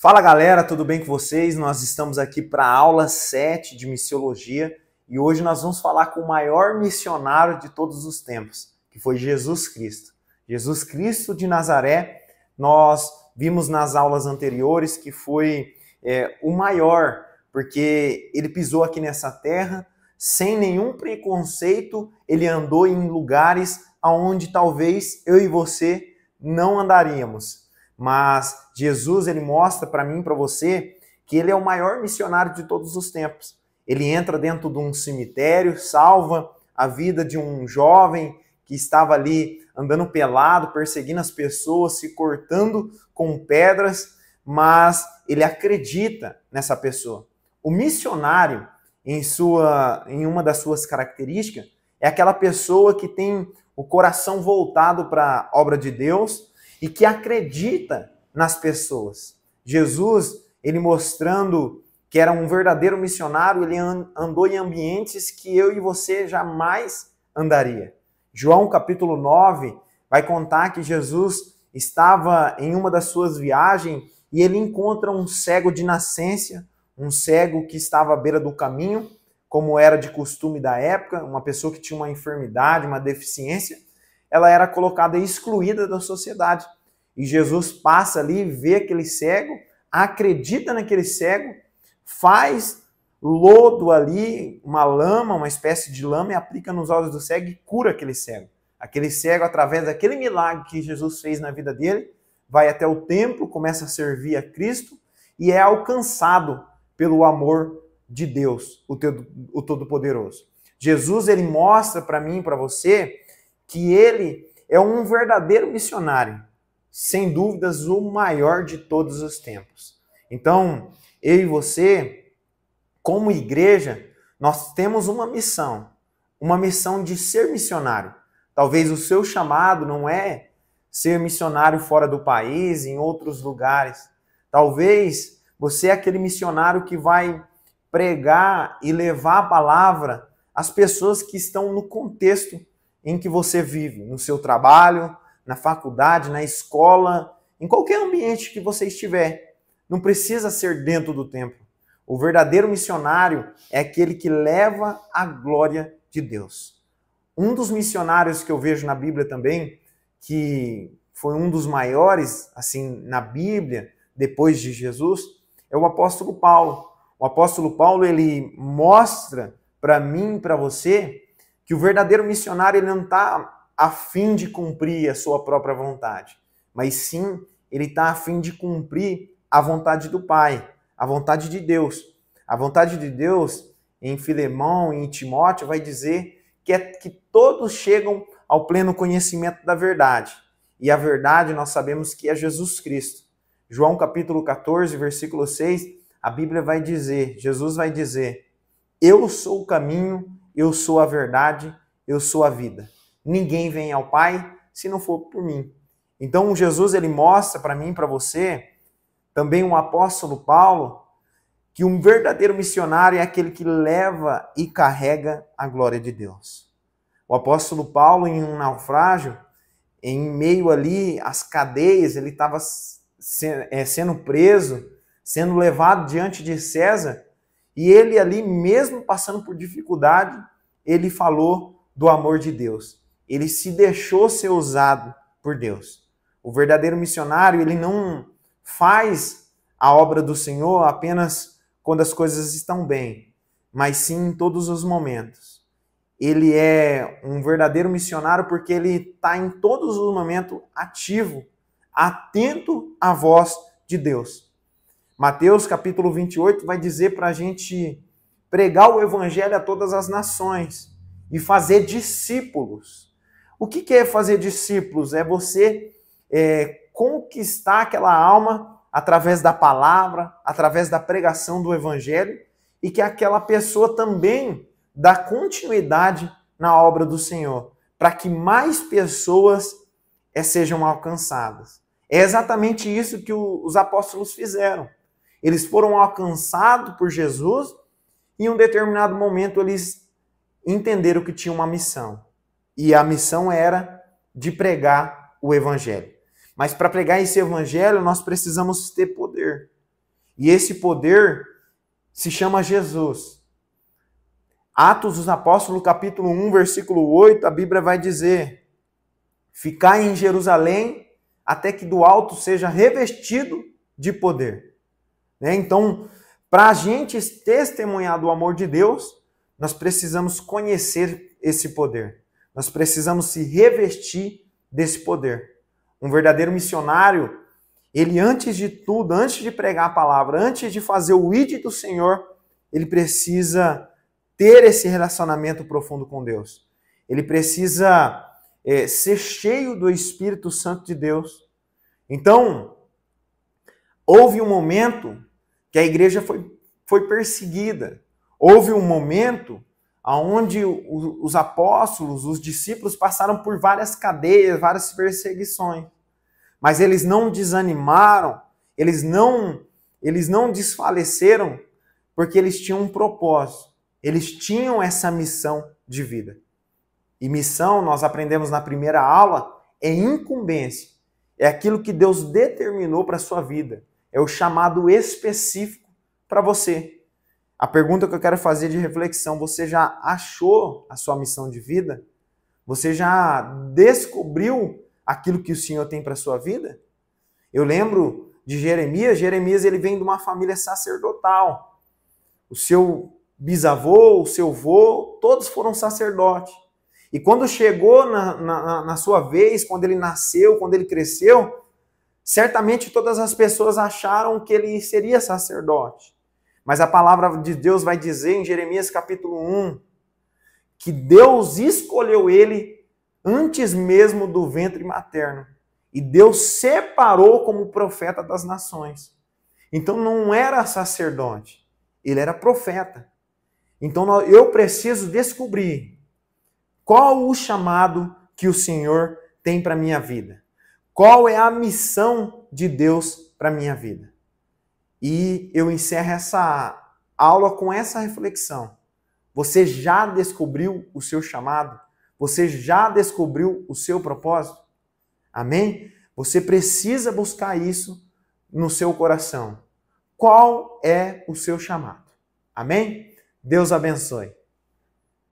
Fala galera, tudo bem com vocês? Nós estamos aqui para a aula 7 de missiologia e hoje nós vamos falar com o maior missionário de todos os tempos, que foi Jesus Cristo. Jesus Cristo de Nazaré, nós vimos nas aulas anteriores que foi o maior, porque ele pisou aqui nessa terra sem nenhum preconceito, ele andou em lugares onde talvez eu e você não andaríamos. Mas Jesus, ele mostra para mim e para você que ele é o maior missionário de todos os tempos. Ele entra dentro de um cemitério, salva a vida de um jovem que estava ali andando pelado, perseguindo as pessoas, se cortando com pedras, mas ele acredita nessa pessoa. O missionário, em uma das suas características, é aquela pessoa que tem o coração voltado para a obra de Deus e que acredita nas pessoas. Jesus, ele mostrando que era um verdadeiro missionário, ele andou em ambientes que eu e você jamais andaria. João capítulo 9 vai contar que Jesus estava em uma das suas viagens e ele encontra um cego de nascença, um cego que estava à beira do caminho, como era de costume da época, uma pessoa que tinha uma enfermidade, uma deficiência, ela era colocada excluída da sociedade. E Jesus passa ali, vê aquele cego, acredita naquele cego, faz lodo ali, uma lama, uma espécie de lama, e aplica nos olhos do cego e cura aquele cego. Aquele cego, através daquele milagre que Jesus fez na vida dele, vai até o templo, começa a servir a Cristo e é alcançado pelo amor de Deus, o Todo-Poderoso. Jesus, ele mostra para mim e para você que ele é um verdadeiro missionário, sem dúvidas o maior de todos os tempos. Então, eu e você, como igreja, nós temos uma missão de ser missionário. Talvez o seu chamado não é ser missionário fora do país, em outros lugares. Talvez você é aquele missionário que vai pregar e levar a palavra às pessoas que estão no contexto em que você vive, no seu trabalho, na faculdade, na escola, em qualquer ambiente que você estiver. Não precisa ser dentro do templo. O verdadeiro missionário é aquele que leva a glória de Deus. Um dos missionários que eu vejo na Bíblia também, que foi um dos maiores, assim, na Bíblia, depois de Jesus, é o apóstolo Paulo. O apóstolo Paulo, ele mostra para mim e para você que o verdadeiro missionário ele não está a fim de cumprir a sua própria vontade, mas sim ele está a fim de cumprir a vontade do Pai, a vontade de Deus. A vontade de Deus, em Filemão e em Timóteo, vai dizer que todos chegam ao pleno conhecimento da verdade. E a verdade nós sabemos que é Jesus Cristo. João capítulo 14, versículo 6, a Bíblia vai dizer, Jesus vai dizer, eu sou o caminho, eu sou a verdade, eu sou a vida. Ninguém vem ao Pai se não for por mim. Então Jesus ele mostra para mim e para você, também um apóstolo Paulo, que um verdadeiro missionário é aquele que leva e carrega a glória de Deus. O apóstolo Paulo, em um naufrágio, em meio ali às cadeias, ele estava sendo preso, sendo levado diante de César, e ele ali, mesmo passando por dificuldade, ele falou do amor de Deus. Ele se deixou ser usado por Deus. O verdadeiro missionário, ele não faz a obra do Senhor apenas quando as coisas estão bem, mas sim em todos os momentos. Ele é um verdadeiro missionário porque ele está em todos os momentos ativo, atento à voz de Deus. Mateus capítulo 28 vai dizer para a gente pregar o evangelho a todas as nações e fazer discípulos. O que é fazer discípulos? É você conquistar aquela alma através da palavra, através da pregação do evangelho e que aquela pessoa também dá continuidade na obra do Senhor, para que mais pessoas sejam alcançadas. É exatamente isso que os apóstolos fizeram. Eles foram alcançados por Jesus e em um determinado momento eles entenderam que tinha uma missão. E a missão era de pregar o evangelho. Mas para pregar esse evangelho nós precisamos ter poder. E esse poder se chama Jesus. Atos dos Apóstolos, capítulo 1, versículo 8, a Bíblia vai dizer: ficai em Jerusalém até que do alto seja revestido de poder. Então, para a gente testemunhar do amor de Deus, nós precisamos conhecer esse poder. Nós precisamos se revestir desse poder. Um verdadeiro missionário, ele antes de tudo, antes de pregar a palavra, antes de fazer o ID do Senhor, ele precisa ter esse relacionamento profundo com Deus. Ele precisa ser cheio do Espírito Santo de Deus. Então, houve um momento que a igreja foi perseguida. Houve um momento onde os apóstolos, os discípulos passaram por várias cadeias, várias perseguições. Mas eles não desanimaram, eles não desfaleceram, porque eles tinham um propósito. Eles tinham essa missão de vida. E missão, nós aprendemos na primeira aula, é incumbência. É aquilo que Deus determinou para a sua vida. É o chamado específico para você. A pergunta que eu quero fazer de reflexão: você já achou a sua missão de vida? Você já descobriu aquilo que o Senhor tem para a sua vida? Eu lembro de Jeremias. Jeremias, ele vem de uma família sacerdotal. O seu bisavô, o seu avô, todos foram sacerdotes. E quando chegou na sua vez, quando ele nasceu, quando ele cresceu, certamente todas as pessoas acharam que ele seria sacerdote. Mas a palavra de Deus vai dizer em Jeremias capítulo 1 que Deus escolheu ele antes mesmo do ventre materno. E Deus separou como profeta das nações. Então não era sacerdote, ele era profeta. Então eu preciso descobrir qual o chamado que o Senhor tem para a minha vida. Qual é a missão de Deus para a minha vida. E eu encerro essa aula com essa reflexão. Você já descobriu o seu chamado? Você já descobriu o seu propósito? Amém? Você precisa buscar isso no seu coração. Qual é o seu chamado? Amém? Deus abençoe.